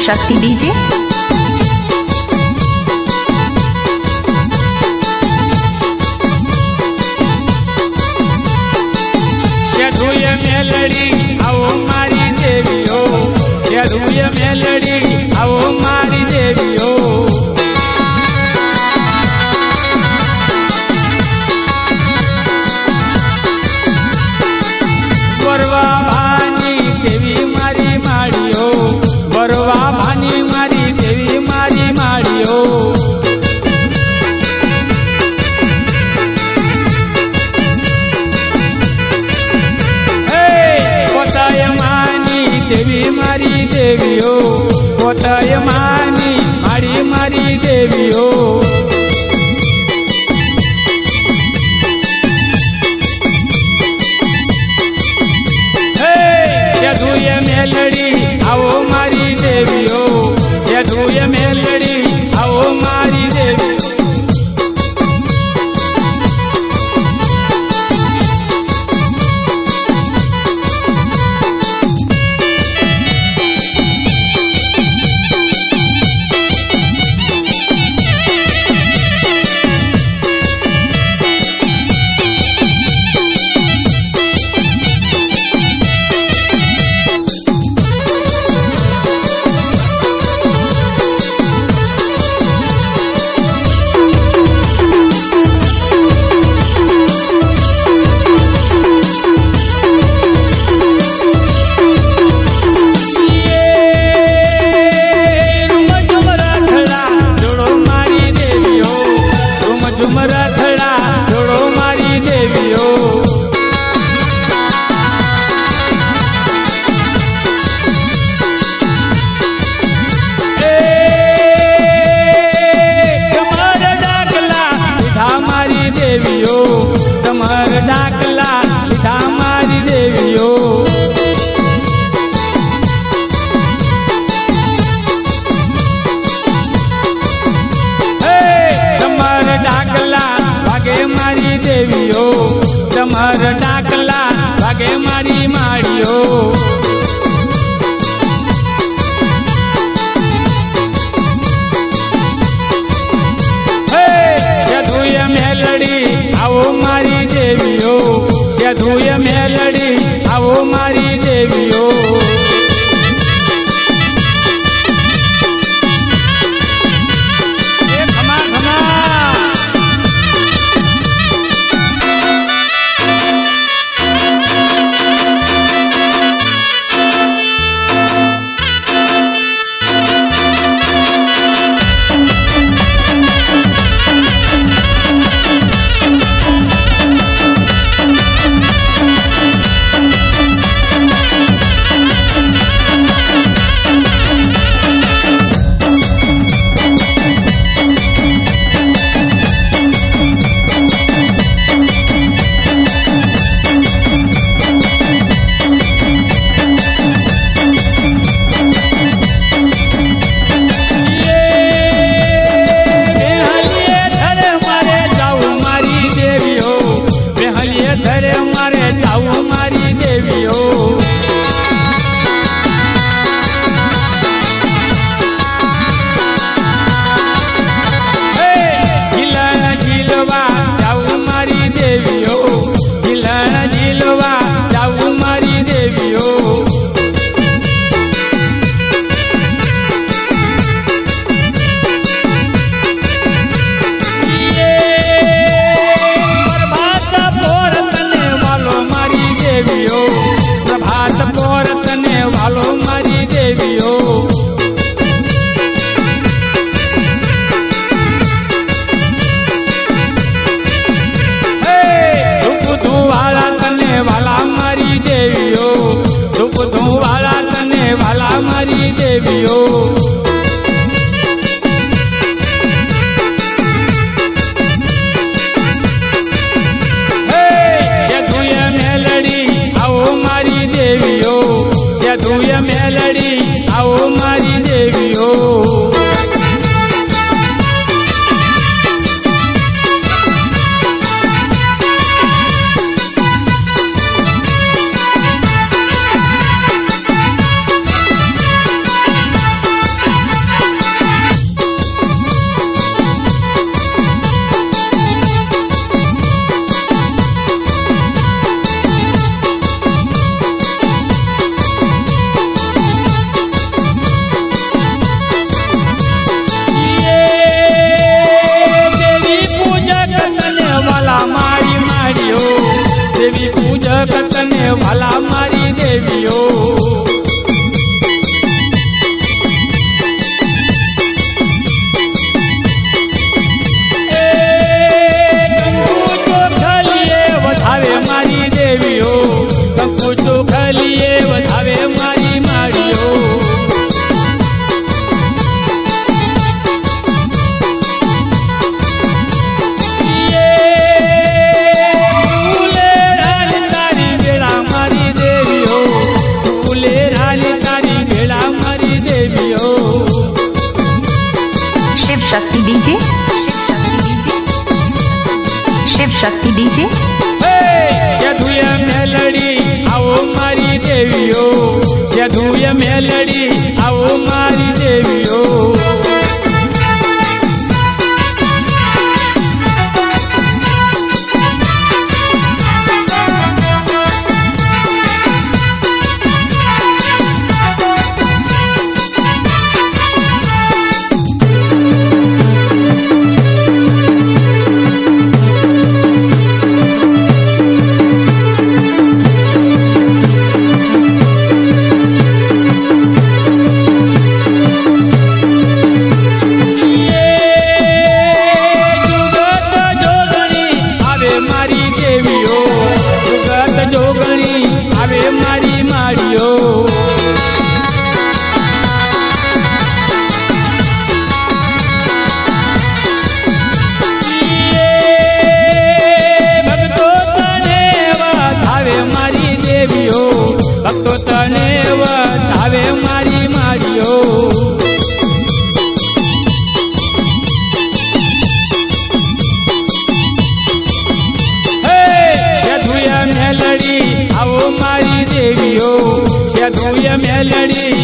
शक्ति डीजे। मेलड़ी आओ मारी देवी हो, मेलड़ी आओ मारी देवी हो। बरवा भानी देवी मारी माड़ी हो, बरवा भानी मारी देवी मारी माड़ी हो। देवी मारी देवी हो, पोताय मानी मारी मारी देवी हो। जदुय मेलड़ी आओ मारी देवी हो, जदुय मेलड़ी आओ मारी देवी। डाकला लिखा मारी देवी हो। तमर डाकला भागे मारी देवी हो, तमर डाकला भागे मारी माड़ी हो। जदुय मेलड़ी आओ मारी देवी हो, जदुय मेलड़ी आओ मारी देवी हो। खमा खमा શક્તિ ડીજે. સેધુય મેલડી આવો મારી દેવીઓ, સેધુય મેલડી આવો મારી દેવીઓ. જોગણી આવે મારી માળીઓ. ભક્તો તને વધાવે મારી દેવીઓ, ભક્તો તને વધાવે મારી માળીઓ. મેલડી આવો મારી દેવીઓ, સેધુય મેલડી